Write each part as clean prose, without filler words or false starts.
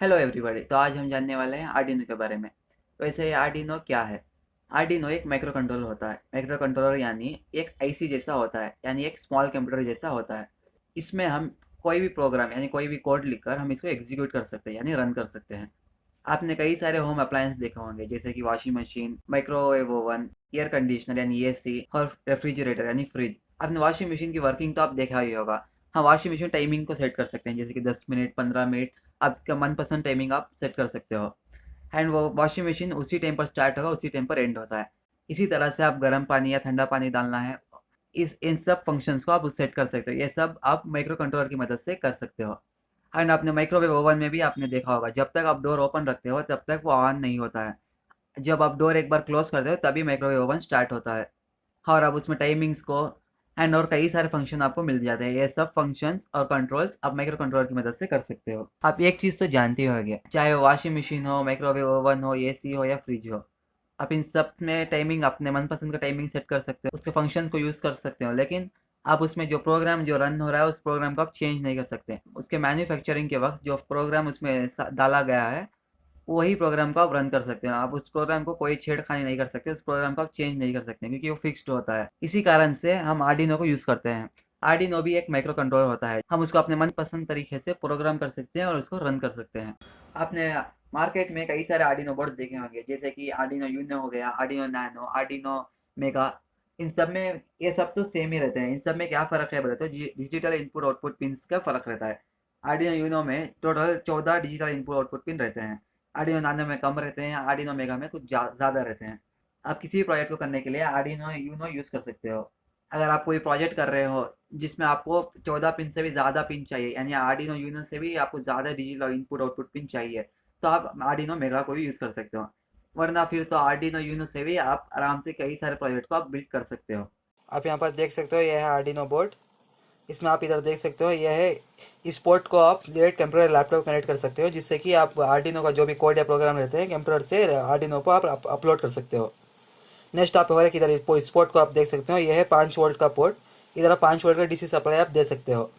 Hello everybody. तो आज हम जानने वाले हैं आर्डिनो के बारे में। वैसे आर्डिनो क्या है? आर्डिनो एक माइक्रो कंट्रोलर होता है। माइक्रो कंट्रोलर यानी एक आईसी जैसा होता है, यानी एक स्मॉल कंप्यूटर जैसा होता है। इसमें हम कोई भी प्रोग्राम यानी कोई भी कोड लिखकर हम इसको एग्जीक्यूट कर सकते हैं, यानी रन कर सकते हैं। आपने कई सारे होम अप्लायंस देखे होंगे, जैसे कि washing machine, microwave oven, air conditioner यानी एसी और रेफ्रिजरेटर यानी फ्रिज। आपने वॉशिंग मशीन की वर्किंग तो आप देखा ही होगा। हाँ, वॉशिंग मशीन टाइमिंग को सेट कर सकते हैं, जैसे कि 10 मिनट, 15 मिनट। आपका मनपसंद टाइमिंग आप सेट कर सकते हो। एंड वो वॉशिंग मशीन उसी टाइम पर स्टार्ट होगा, उसी टाइम पर एंड होता है। इसी तरह से आप गर्म पानी या ठंडा पानी डालना है, इस इन सब फंक्शंस को आप सेट कर सकते हो। ये सब आप माइक्रो कंट्रोलर की मदद से कर सकते हो। एंड आपने माइक्रोवेव ओवन में भी आपने देखा होगा, जब तक आप डोर ओपन रखते हो तब तक वो ऑन नहीं होता है। जब आप डोर एक बार क्लोज करते हो तभी माइक्रोवेव ओवन स्टार्ट होता है। और अब उसमें टाइमिंग्स को एंड और कई सारे फंक्शन आपको मिल जाते हैं। ये सब फंक्शंस और कंट्रोल्स आप माइक्रो कंट्रोलर की मदद से कर सकते हो। आप एक चीज़ तो जानते ही होंगे, चाहे वो वॉशिंग मशीन हो, माइक्रोवेव ओवन हो, एसी हो या फ्रिज हो, आप इन सब में टाइमिंग अपने मनपसंद का टाइमिंग सेट कर सकते हो, उसके फंक्शन को यूज़ कर सकते हो। लेकिन आप उसमें जो प्रोग्राम जो रन हो रहा है, उस प्रोग्राम को आप चेंज नहीं कर सकते। उसके मैन्युफैक्चरिंग के वक्त जो प्रोग्राम उसमें डाला गया है, वही प्रोग्राम को आप रन कर सकते हो। आप उस प्रोग्राम को कोई छेड़खानी नहीं कर सकते, उस प्रोग्राम को आप चेंज नहीं कर सकते, क्योंकि वो फिक्स्ड होता है। इसी कारण से हम आर्डिनो को यूज़ करते हैं। आर्डिनो भी एक माइक्रो कंट्रोलर होता है। हम उसको अपने मनपसंद तरीके से प्रोग्राम कर सकते हैं और उसको रन कर सकते हैं। आपने मार्केट में कई सारे आर्डिनो बोर्ड देखे होंगे, जैसे कि आर्डिनो यूनो हो गया, आर्डिनो नैनो, आर्डिनो मेगा। इन सब में ये सब तो सेम ही रहते हैं। इन सब में क्या फ़र्क है बोले तो डिजिटल इनपुट आउटपुट पिन्स का फ़र्क रहता है। आर्डिनो यूनो में total 14 digital input output pin रहते हैं। आर्डिनो नानो में कम रहते हैं, आर्डिनो मेगा में कुछ ज़्यादा रहते हैं। आप किसी भी प्रोजेक्ट को करने के लिए आर्डिनो यूनो यूज़ कर सकते हो। अगर आप कोई प्रोजेक्ट कर रहे हो जिसमें आपको 14 पिन से भी ज़्यादा पिन चाहिए, यानी आर्डिनो यूनो से भी आपको ज़्यादा डिजिटल इनपुट आउटपुट पिन चाहिए, तो आप आर्डिनो मेगा को भी यूज़ कर सकते हो। वरना फिर तो आर्डिनो यूनो से भी आप आराम से कई सारे प्रोजेक्ट को आप बिल्ड कर सकते हो। आप यहाँ पर देख सकते हो, यह है आर्डिनो बोर्ड। इसमें आप इधर देख सकते हो, यह है। इस पोर्ट को आप डायरेक्ट कंप्यूटर लैपटॉप कनेक्ट कर सकते हो, जिससे कि आप आर्डिनो का जो भी कोड या प्रोग्राम रहते हैं कंप्यूटर से आर्डिनो पर आप अपलोड कर सकते हो। नेक्स्ट आप हो इधर इस पोर्ट को आप देख सकते हो, यह है 5 वोल्ट का पोर्ट। इधर आप 5 वोल्ट का डीसी सप्लाई आप दे सकते हो।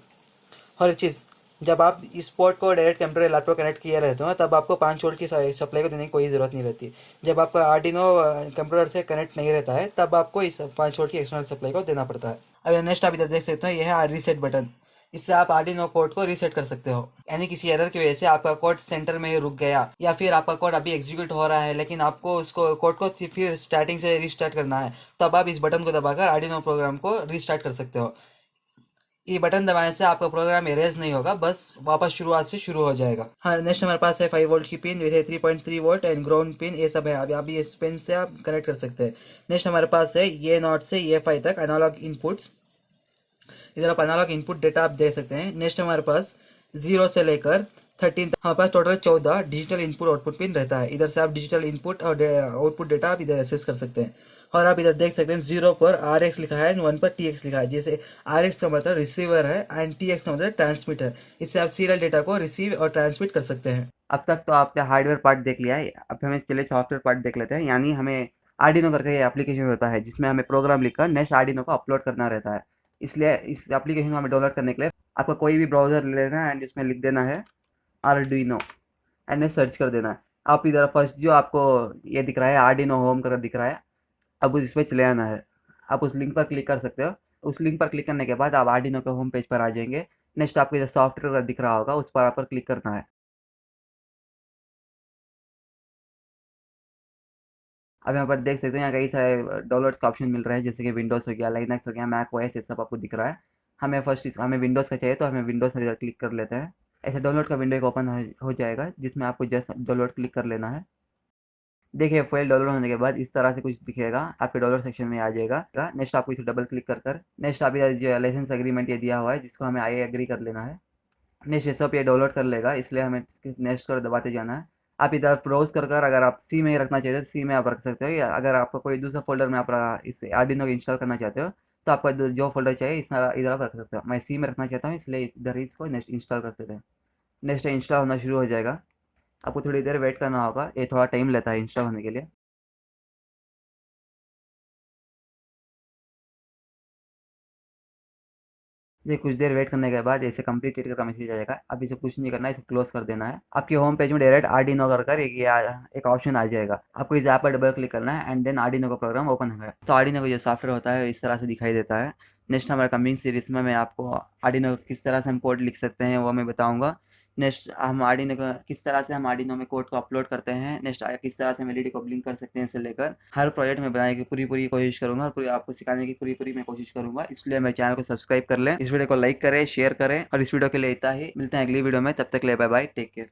हर चीज़, जब आप इस पोर्ट को डायरेक्ट कंप्यूटर लैपटॉप कनेक्ट किए रहते हो, तब आपको 5 वोल्ट की सप्लाई को देने की कोई ज़रूरत नहीं रहती। जब आपका आर्डिनो कंप्यूटर से कनेक्ट नहीं रहता है, तब आपको इस 5 वोल्ट की एक्सटर्नल सप्लाई को देना पड़ता है। अब नेक्स्ट आप इधर देख सकते हो, यह है रीसेट बटन। इससे आप आर्डिनो कोड को रीसेट कर सकते हो। यानी किसी एरर की वजह से आपका कोड सेंटर में ही रुक गया, या फिर आपका कोड अभी एग्जीक्यूट हो रहा है लेकिन आपको उसको कोड को फिर स्टार्टिंग से रीस्टार्ट करना है, तब आप इस बटन को दबाकर आर्डिनो प्रोग्राम को रीस्टार्ट कर सकते हो। ये बटन दबाने से आपका प्रोग्राम एरेज नहीं होगा, बस वापस शुरुआत से शुरू हो जाएगा। हाँ, नेक्स्ट हमारे पास है 5 वोल्ट की पिन, वैसे 3.3 वोल्ट एंड ग्राउंड पिन, ये सब है। अभी अभी इस पिन से आप कनेक्ट कर सकते हैं। नेक्स्ट हमारे पास है ये नॉट से ये 5 तक एनालॉग इनपुट्स। इधर आप एनालॉग इनपुट डेटा आप दे सकते हैं। नेक्स्ट हमारे पास 0 से लेकर 13 तक हमारे पास total 14 digital input output pin रहता है। इधर से आप डिजिटल इनपुट और आउटपुट डेटा आप इधर एक्सेस कर सकते हैं। और आप इधर देख सकते हैं, 0 पर RX लिखा है एंड 1 पर TX लिखा है। जैसे RX का मतलब रिसीवर है एंड TX का मतलब ट्रांसमीटर। इससे आप सीरियल डेटा को रिसीव और ट्रांसमिट कर सकते हैं। अब तक तो आपने हार्डवेयर पार्ट देख लिया है, अब हमें चले सॉफ्टवेयर पार्ट देख लेते हैं। यानी हमें आर्डिनो करके ये एप्लीकेशन होता है, जिसमें हमें प्रोग्राम लिखकर नेक्स्ट आर्डिनो को अपलोड करना रहता है। इसलिए इस एप्लीकेशन को हमें डाउनलोड करने के लिए आपको कोई भी ब्राउज़र ले लेना है एंड इसमें लिख देना है आर्डिनो एंड सर्च कर देना है। आप इधर फर्स्ट जो आपको ये दिख रहा है आर्डिनो होम कर दिख रहा है, अब उस पर चले आना है। आप उस लिंक पर क्लिक कर सकते हो। उस लिंक पर क्लिक करने के बाद आप आर्डिनो के होम पेज पर आ जाएंगे। नेक्स्ट आपको इधर सॉफ्टवेयर दिख रहा होगा, उस पर आप क्लिक करना है। अब यहाँ पर देख सकते हो, यहाँ कई सारे डाउनलोड्स का ऑप्शन मिल रहा है, जैसे कि विंडोज़ हो गया, लाइनक्स हो गया, मैक ओएस, ये सब आपको दिख रहा है। हमें विंडोज़ का चाहिए, तो हमें विंडोज़ इधर क्लिक कर लेते हैं। ऐसे डाउनलोड का विंडो एक ओपन हो जाएगा, जिसमें आपको जस्ट डाउनलोड क्लिक कर लेना है। देखिए, फाइल डाउनलोड होने के बाद इस तरह से कुछ दिखेगा, आपके डाउनलोड सेक्शन में आ जाएगा। नेक्स्ट आपको इसे डबल क्लिक कर नेक्स्ट आप इधर जो लाइसेंस एग्रीमेंट ये दिया हुआ है, जिसको हमें आई एग्री कर लेना है। नेक्स्ट ये सब ये डाउनलोड कर लेगा, इसलिए हमें नेक्स्ट कर दबाते जाना है। आप इधर ब्राउज कर अगर आप सी में रखना चाहते हो तो सी में आप रख सकते हो, या अगर आपको कोई दूसरा फोल्डर में आप इस आर्डिनो को इंस्टॉल करना चाहते हो, तो आपका जो फोल्डर चाहिए इस इधर आप रख सकते हो। मैं सी में रखना चाहता हूँ, इसलिए इधर ही इसको नेक्स्ट इंस्टॉल करते थे। नेक्स्ट इंस्टॉल होना शुरू हो जाएगा। आपको थोड़ी देर वेट करना होगा, ये थोड़ा टाइम लेता है इंस्टॉल होने के लिए। ये कुछ देर वेट करने के बाद ऐसे कंप्लीटेड का मैसेज आ जाएगा। अब इसे कुछ नहीं करना है, इसे क्लोज कर देना है। आपकी होम पेज में डायरेक्ट आर्डिनो कर एक ऑप्शन आ जाएगा। आपको इस ऐप पर डबल क्लिक करना है एंड देन आर्डिनो का प्रोग्राम ओपन होगा। तो आर्डिनो का जो सॉफ्टवेयर होता है इस तरह से दिखाई देता है। नेक्स्ट हमारे कमिंग सीरीज में मैं आपको आर्डिनो किस तरह से हम कोड लिख सकते हैं वो मैं बताऊंगा। नेक्स्ट हम आर्डिनो का किस तरह से हम आर्डिनो में कोड को अपलोड करते हैं, नेक्स्ट किस तरह से हम एलईडी को ब्लिंक कर सकते हैं, इसे लेकर हर प्रोजेक्ट में बनाने की पूरी पूरी कोशिश करूंगा और पूरी आपको सिखाने की पूरी पूरी मैं कोशिश करूंगा। इसलिए मेरे चैनल को सब्सक्राइब कर लें, इस वीडियो को लाइक करें, शेयर करें और इस वीडियो के लिए इतना ही। मिलते हैं अगली वीडियो में, तब तक ले बाय बाय, टेक केयर।